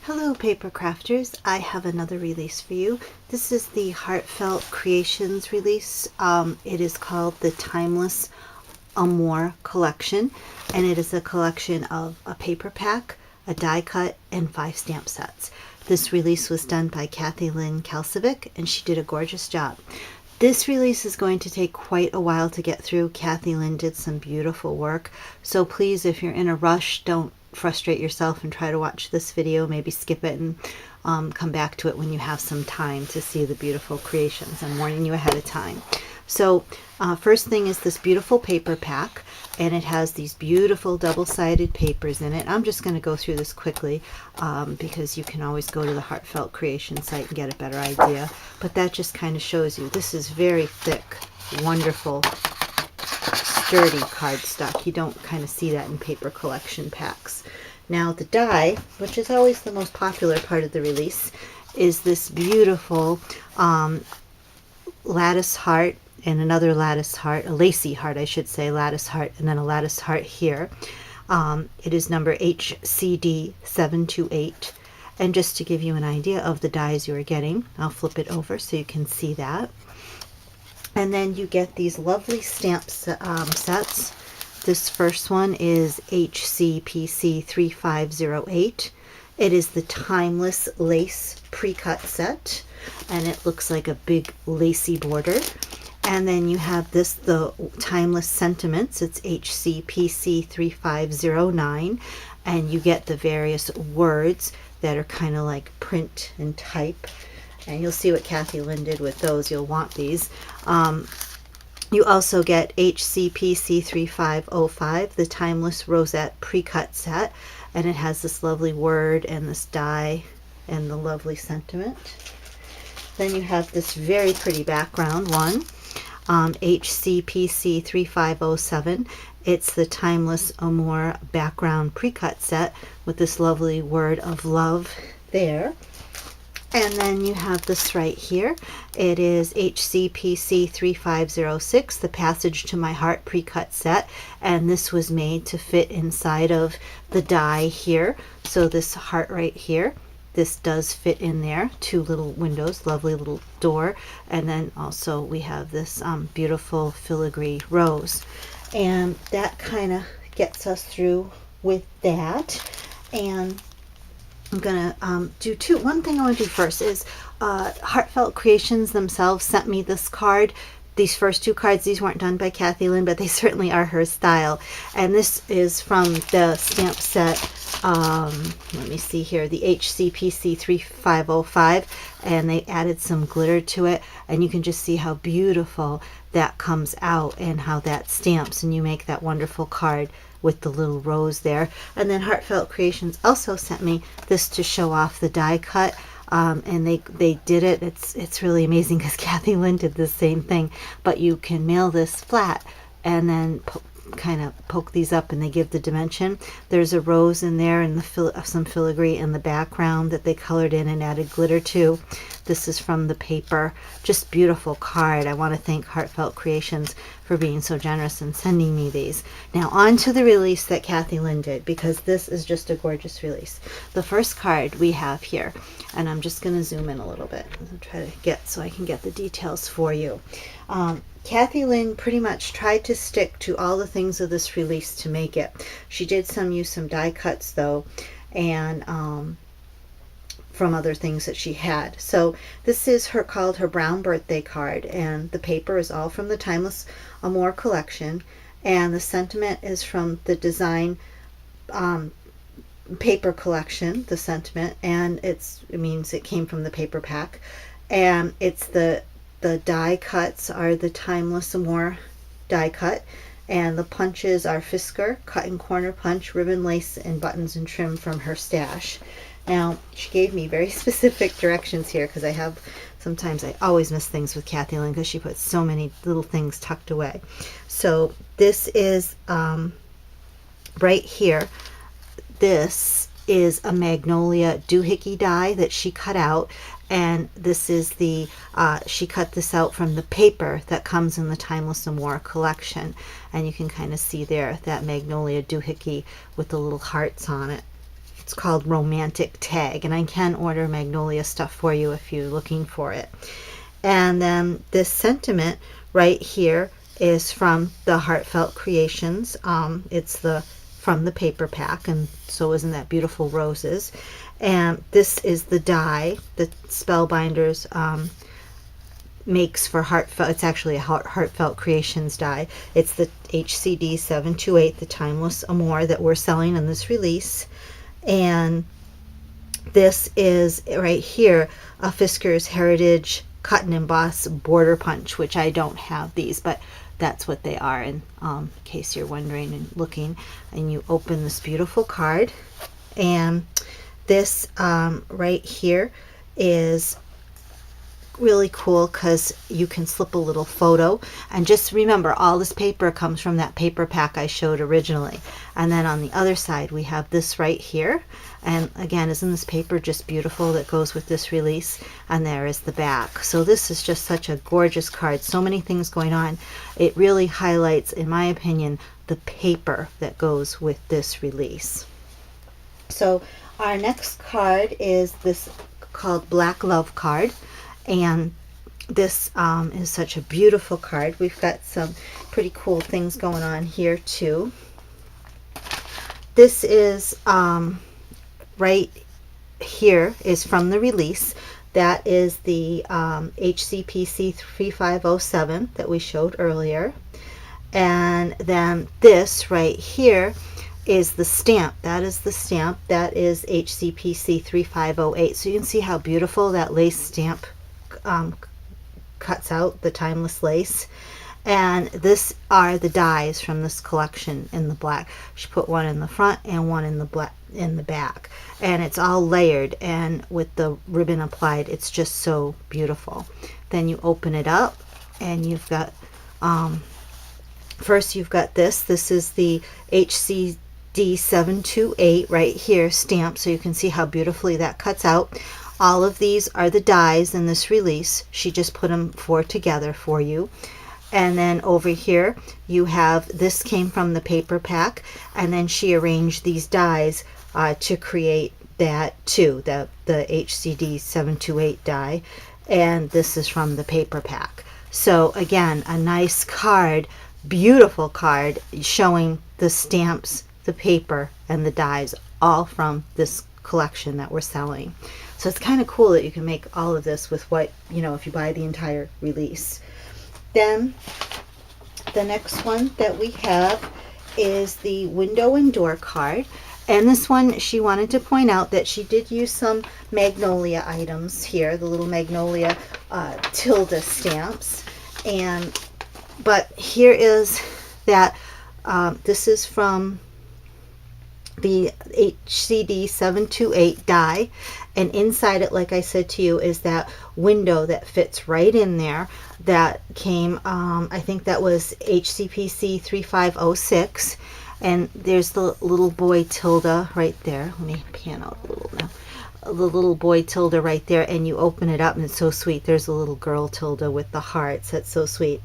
Hello paper crafters, I have another release for you. This is the Heartfelt Creations release. It is called the Timeless Amour collection, and it is a collection of a paper pack, a die cut, and 5 stamp sets. This release was done by Kathy Lynn Kalsovic, and she did a gorgeous job. This release is going to take quite a while to get through. Kathy Lynn did some beautiful work, so please, if you're in a rush, don't frustrate yourself and try to watch this video. Maybe skip it and come back to it when you have some time to see the beautiful creations. I'm warning you ahead of time. So first thing is this beautiful paper pack, and it has these beautiful double-sided papers in it. I'm just going to go through this quickly because you can always go to the Heartfelt Creation site and get a better idea, but that just kind of shows you this is very thick, wonderful, sturdy cardstock. You don't kind of see that in paper collection packs. Now the die, which is always the most popular part of the release, is this beautiful lattice heart and another lattice heart, a lacy heart I should say, lattice heart, and then a lattice heart here. It is number HCD 728, and just to give you an idea of the dies you are getting, I'll flip it over so you can see that. And then you get these lovely stamp sets. This first one is HCPC 3508. It is the Timeless Lace Pre-Cut Set, and it looks like a big lacy border. And then you have this, the Timeless Sentiments. It's HCPC 3509, and you get the various words that are kind of like print and type. And you'll see what Kathy Lynn did with those. You'll want these. You also get HCPC 3505, the Timeless Rosette Pre-Cut Set, and it has this lovely word and this die and the lovely sentiment. Then you have this very pretty background one, HCPC 3507. It's the Timeless Amour Background Pre-Cut Set with this lovely word of love there. And then you have this right here. It is HCPC 3506, the Passage to My Heart Pre-Cut Set, and this was made to fit inside of the die here. So this heart right here, this does fit in there. 2 little windows, lovely little door, and then also we have this beautiful filigree rose. And that kind of gets us through with that. And I'm gonna do one thing I want to do first is Heartfelt Creations themselves sent me this card. These first 2 cards, these weren't done by Kathy Lynn, but they certainly are her style. And this is from the stamp set, let me see here, the HCPC 3505, and they added some glitter to it, and you can just see how beautiful that comes out and how that stamps, and you make that wonderful card with the little rose there. And then Heartfelt Creations also sent me this to show off the die cut, and they did it. It's really amazing because Kathy Lynn did the same thing, but you can mail this flat and then kind of poke these up and they give the dimension. There's a rose in there and some filigree in the background that they colored in and added glitter to. This is from the paper. Just beautiful card. I want to thank Heartfelt Creations for being so generous and sending me these. Now on to the release that Kathy Lynn did, because this is just a gorgeous release. The first card we have here, and I'm just going to zoom in a little bit and try to get so I can get the details for you. Kathy Lynn pretty much tried to stick to all the things of this release to make it. She did use some die cuts though, and from other things that she had. So this is called her Brown Birthday card, and the paper is all from the Timeless Amour collection, and the sentiment is from the Design paper collection, the sentiment, and it means it came from the paper pack, and it's the die cuts are the Timeless Amour die cut, and the punches are Fisker, cut and corner punch, ribbon, lace, and buttons and trim from her stash. Now, she gave me very specific directions here because sometimes I always miss things with Kathy Lynn because she puts so many little things tucked away. So this is right here. This is a magnolia doohickey die that she cut out, and this is the she cut this out from the paper that comes in the Timeless Amour collection, and you can kind of see there that magnolia doohickey with the little hearts on it. It's called Romantic Tag, and I can order Magnolia stuff for you if you're looking for it. And then this sentiment right here is from the Heartfelt Creations. It's from the paper pack, and so isn't that beautiful, roses. And this is the die that Spellbinders makes for Heartfelt. It's actually a Heartfelt Creations die. It's the HCD 728, the Timeless Amour that we're selling in this release. And this is right here a Fisker's Heritage Cut and Emboss Border Punch, which I don't have these, but that's what they are in case you're wondering and looking. And you open this beautiful card, and this right here is really cool because you can slip a little photo. And just remember, all this paper comes from that paper pack I showed originally. And then on the other side we have this right here, and again, isn't this paper just beautiful that goes with this release? And there is the back. So this is just such a gorgeous card, so many things going on. It really highlights, in my opinion, the paper that goes with this release. So our next card is this called Black Love card. And this is such a beautiful card. We've got some pretty cool things going on here too. This is right here is from the release. That is the HCPC 3507 that we showed earlier. And then this right here is the stamp. That is the stamp. That is HCPC 3508. So you can see how beautiful that lace stamp cuts out, the timeless lace. And this are the dies from this collection in the black. She put one in the front and one in the black in the back, and it's all layered, and with the ribbon applied, it's just so beautiful. Then you open it up, and you've got first you've got this is the HCD 728 right here stamp, so you can see how beautifully that cuts out. All of these are the dies in this release. She just put them four together for you. And then over here you have, this came from the paper pack, and then she arranged these dies to create that too, the HCD 728 die, and this is from the paper pack. So again, a nice card, beautiful card, showing the stamps, the paper, and the dies, all from this collection that we're selling. So it's kind of cool that you can make all of this with what, you know, if you buy the entire release. Then the next one that we have is the window and door card. And this one, she wanted to point out that she did use some magnolia items here, the little magnolia tilde stamps. But here is that, this is from the HCD 728 die, and inside it, like I said to you, is that window that fits right in there. That came, I think that was HCPC 3506, and there's the little boy tilde right there. Let me pan out a little now. The little boy tilde right there, and you open it up, and it's so sweet. There's a little girl tilde with the hearts. That's so sweet.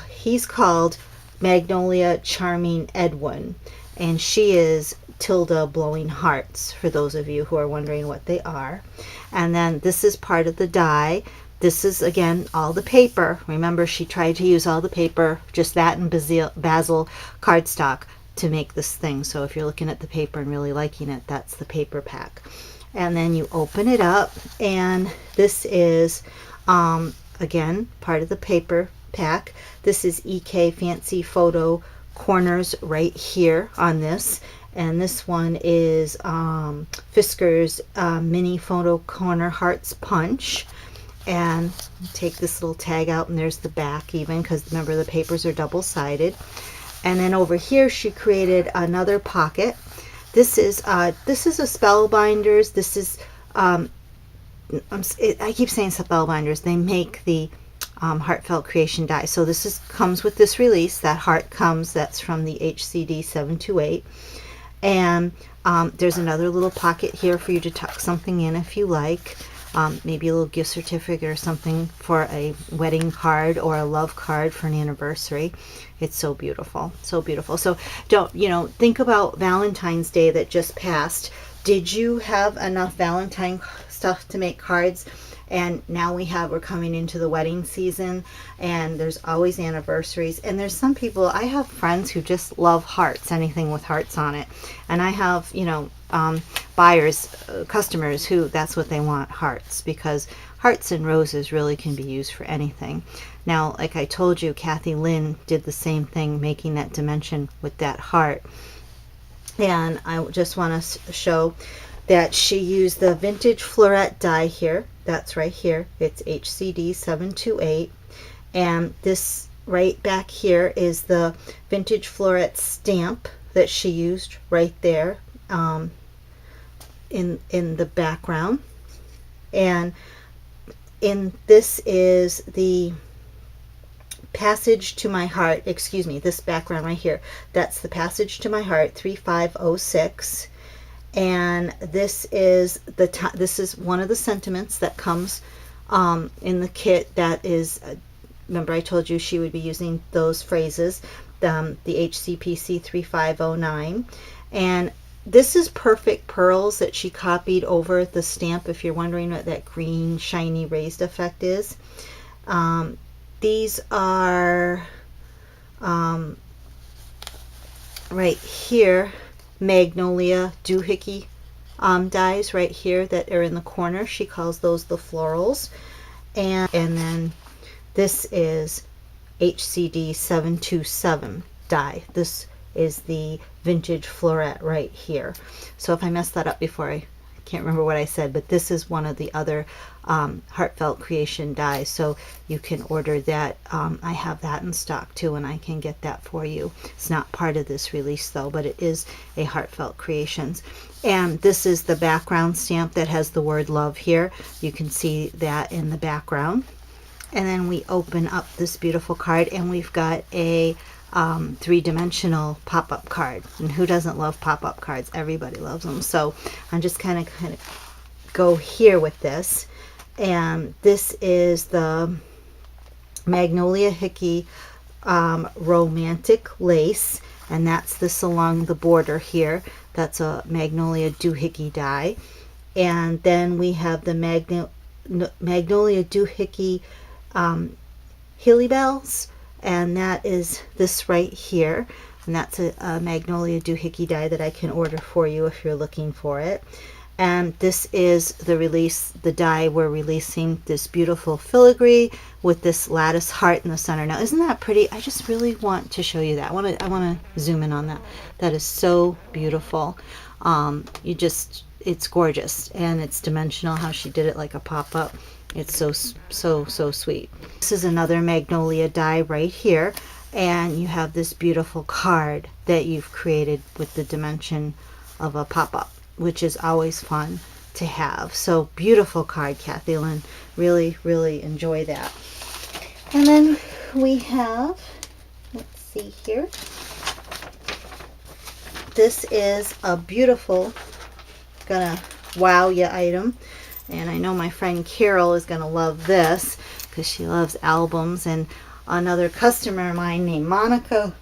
He's called Magnolia Charming Edwin, and she is tilde blowing hearts, for those of you who are wondering what they are. And then this is part of the die. This is, again, all the paper. Remember, she tried to use all the paper, just that and basil cardstock, to make this thing. So if you're looking at the paper and really liking it, that's the paper pack. And then you open it up, and this is, again, part of the paper pack. This is EK Fancy Photo Corners right here on this. And this one is Fisker's Mini Photo Corner Hearts Punch. And take this little tag out, and there's the back even, because remember, the papers are double-sided. And then over here she created another pocket. This is a Spellbinders. This is I keep saying Spellbinders. They make the Heartfelt Creation die. So this comes with this release. That heart comes. That's from the HCD 728. And there's another little pocket here for you to tuck something in if you like. maybe a little gift certificate or something for a wedding card or a love card for an anniversary. It's so beautiful, so beautiful. So don't, think about Valentine's Day that just passed. Did you have enough Valentine stuff to make cards? And now we're coming into the wedding season, and there's always anniversaries. And there's some people, I have friends who just love hearts, anything with hearts on it. And I have, buyers, customers who that's what they want, hearts, because hearts and roses really can be used for anything. Now, like I told you, Kathy Lynn did the same thing, making that dimension with that heart. And I just want to show that she used the vintage floret die here. That's right here. It's HCD 728. And this right back here is the vintage floret stamp that she used right there in the background. And this is the Passage to My Heart, excuse me, this background right here. That's the Passage to My Heart 3506. And this is this is one of the sentiments that comes in the kit. That is, remember I told you she would be using those phrases, the HCPC 3509. And this is Perfect Pearls that she copied over the stamp, if you're wondering what that green shiny raised effect is. These are right here, Magnolia Doohickey dies right here that are in the corner. She calls those the florals. And then this is HCD 727 die. This is the vintage floret right here. So if I messed that up before, I can't remember what I said, but this is one of the other Heartfelt Creation dies, so you can order that. I have that in stock too, and I can get that for you. It's not part of this release though, but it is a Heartfelt Creations. And this is the background stamp that has the word love here. You can see that in the background. And then we open up this beautiful card, and we've got a three-dimensional pop-up card. And who doesn't love pop-up cards? Everybody loves them. So I'm just kind of go here with this. And this is the Magnolia Hickey Romantic Lace, and that's this along the border here. That's a Magnolia Doohickey die. And then we have the Magnolia Doohickey Hilly Bells, and that is this right here. And that's a Magnolia Doohickey die that I can order for you if you're looking for it. And this is the release, the die we're releasing, this beautiful filigree with this lattice heart in the center. Now, isn't that pretty? I just really want to show you that. I want to zoom in on that. That is so beautiful. It's gorgeous, and it's dimensional how she did it like a pop-up. It's so sweet. This is another Magnolia die right here, and you have this beautiful card that you've created with the dimension of a pop-up, which is always fun to have. So beautiful card, Kathy Lynn. Really, really enjoy that. And then we have, let's see here. This is a beautiful, gonna wow ya item. And I know my friend Carol is gonna love this because she loves albums. And another customer of mine named Monica,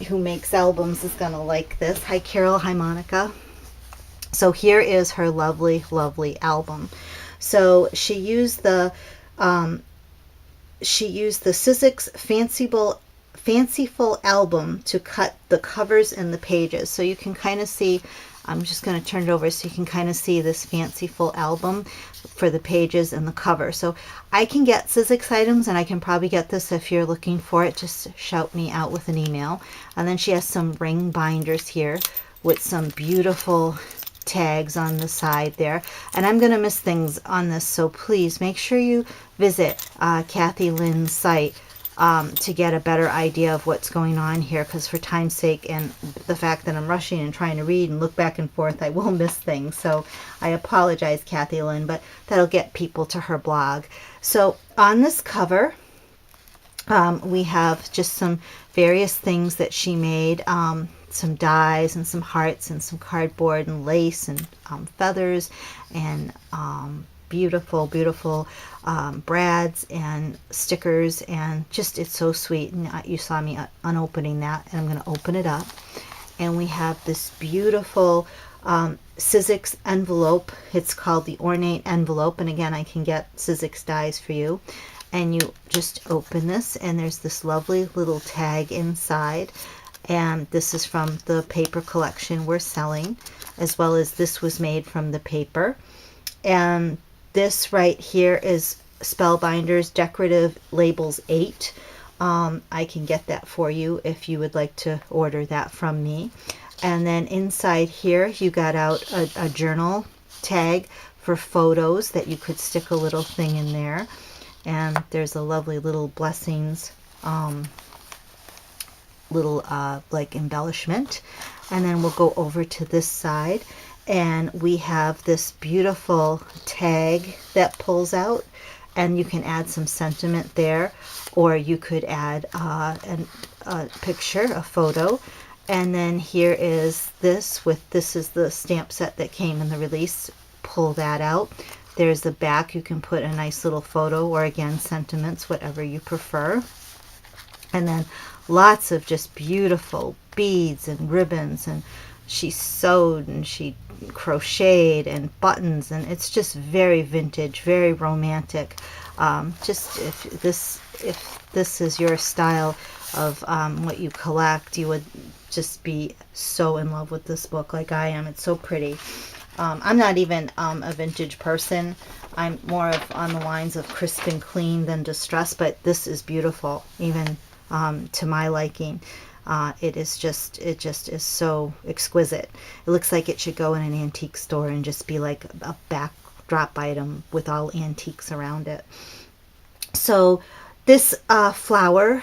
who makes albums, is gonna like this. Hi Carol, hi Monica. So here is her lovely, lovely album. So she used the Sizzix Fanciful album to cut the covers and the pages. So you can kind of see, I'm just going to turn it over so you can kind of see this fanciful album for the pages and the cover. So I can get Sizzix items, and I can probably get this if you're looking for it. Just shout me out with an email. And then she has some ring binders here with some beautiful tags on the side there. And I'm going to miss things on this, so please make sure you visit Kathy Lynn's site to get a better idea of what's going on here, because for time's sake and the fact that I'm rushing and trying to read and look back and forth, I will miss things. So I apologize, Kathy Lynn, but that'll get people to her blog. So on this cover, we have just some various things that she made, some dies and some hearts and some cardboard and lace and feathers and beautiful, beautiful brads and stickers, and just, it's so sweet. And you saw me unopening that, and I'm going to open it up. And we have this beautiful Sizzix envelope. It's called the Ornate Envelope, and again, I can get Sizzix dies for you. And you just open this, and there's this lovely little tag inside. And this is from the paper collection we're selling, as well as this was made from the paper. And this right here is Spellbinders Decorative Labels 8. I can get that for you if you would like to order that from me. And then inside here, you got out a journal tag for photos that you could stick a little thing in there. And there's a lovely little blessings, little like embellishment. And then we'll go over to this side, and we have this beautiful tag that pulls out, and you can add some sentiment there, or you could add a picture, a photo. And then here is this is the stamp set that came in the release. Pull that out. There's the back. You can put a nice little photo, or again, sentiments, whatever you prefer. And then lots of just beautiful beads and ribbons, and she sewed and she crocheted, and buttons, and it's just very vintage, very romantic. Just if this is your style of what you collect, you would just be so in love with this book like I am. It's so pretty. I'm not even a vintage person. I'm more of on the lines of crisp and clean than distressed, but this is beautiful, even to my liking. It just is so exquisite. It looks like it should go in an antique store and just be like a backdrop item with all antiques around it. So this flower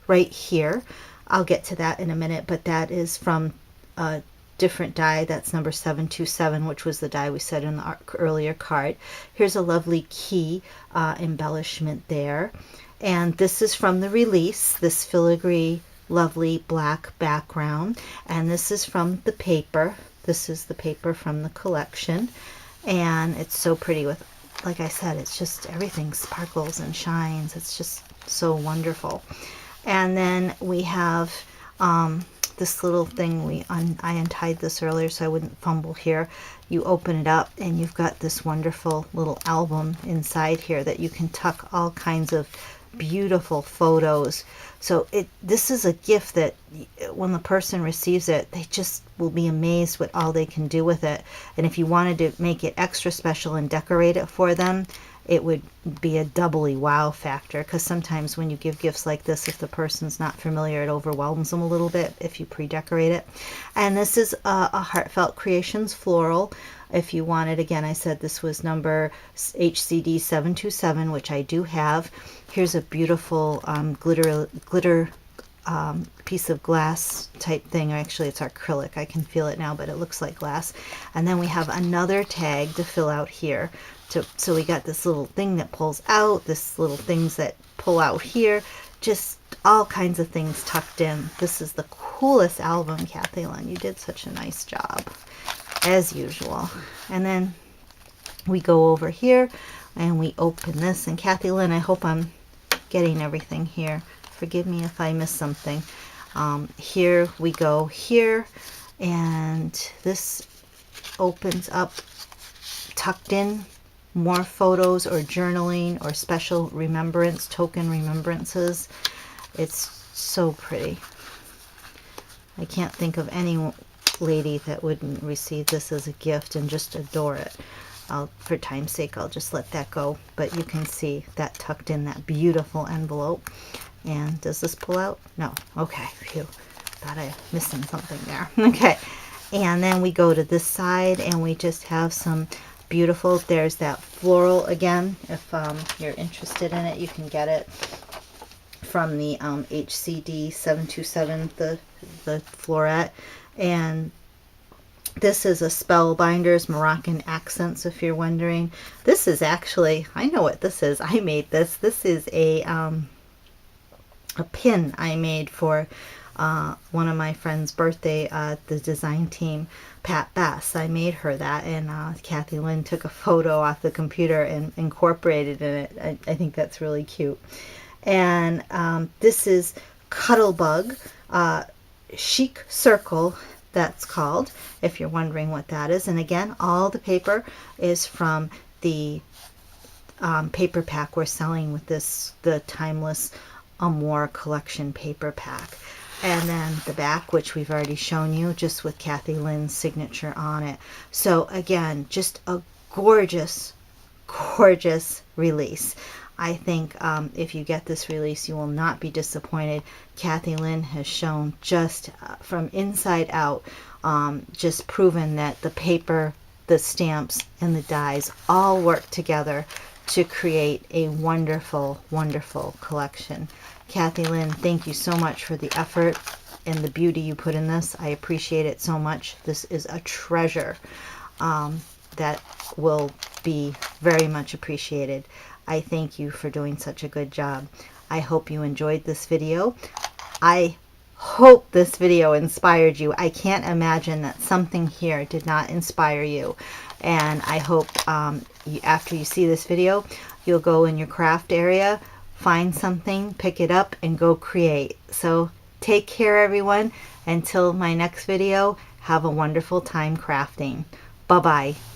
right here, I'll get to that in a minute, but that is from a different die. That's number 727, which was the die we said in the earlier card. Here's a lovely key embellishment there. And this is from the release, this filigree, lovely black background. And this is from the paper. This is the paper from the collection. And it's so pretty with, like I said, it's just everything sparkles and shines. It's just so wonderful. And then we have this little thing. I untied this earlier so I wouldn't fumble here. You open it up, and you've got this wonderful little album inside here that you can tuck all kinds of beautiful photos. So this is a gift that when the person receives it, they just will be amazed what all they can do with it. And if you wanted to make it extra special and decorate it for them, it would be a doubly wow factor, because sometimes when you give gifts like this, if the person's not familiar, it overwhelms them a little bit if you pre-decorate it. And this is a Heartfelt Creations floral. If you wanted, again, I said this was number HCD 727, which I do have. Here's a beautiful glitter piece of glass type thing. Actually, it's acrylic. I can feel it now, but it looks like glass. And then we have another tag to fill out here. So we got this little thing that pulls out, this little things that pull out here, just all kinds of things tucked in. This is the coolest album, Kathy Lynn. You did such a nice job, as usual. And then we go over here and we open this. And Kathy Lynn, I hope I'm getting everything here. Forgive me if I miss something. Here we go here, and this opens up, tucked in, more photos or journaling or special remembrance, token remembrances. It's so pretty. I can't think of any lady that wouldn't receive this as a gift and just adore it. For time's sake, I'll just let that go. But you can see that tucked in that beautiful envelope. And does this pull out? No. Okay. Phew. Thought I was missing something there. Okay. And then we go to this side, and we just have some beautiful, there's that floral again. If you're interested in it, you can get it from the HCD 727, the floret. And this is a Spellbinders Moroccan Accents, if you're wondering. This is actually, I know what this is. I made this. This is a pin I made for one of my friend's birthday, the design team, Pat Bass. I made her that, and Kathy Lynn took a photo off the computer and incorporated in it. I think that's really cute. And this is Cuttlebug Chic Circle, that's called, if you're wondering what that is. And again, all the paper is from the paper pack we're selling with this, the Timeless Amour collection paper pack. And then the back, which we've already shown you, just with Kathy Lynn's signature on it. So again, just a gorgeous, gorgeous release. I think if you get this release, you will not be disappointed. Kathy Lynn has shown just from inside out, just proven that the paper, the stamps, and the dies all work together to create a wonderful, wonderful collection. Kathy Lynn, thank you so much for the effort and the beauty you put in this. I appreciate it so much. This is a treasure that will be very much appreciated. I thank you for doing such a good job. I hope you enjoyed this video. I hope this video inspired you. I can't imagine that something here did not inspire you. And I hope after you see this video, you'll go in your craft area, find something, pick it up, and go create. So take care, everyone. Until my next video, have a wonderful time crafting. Bye-bye.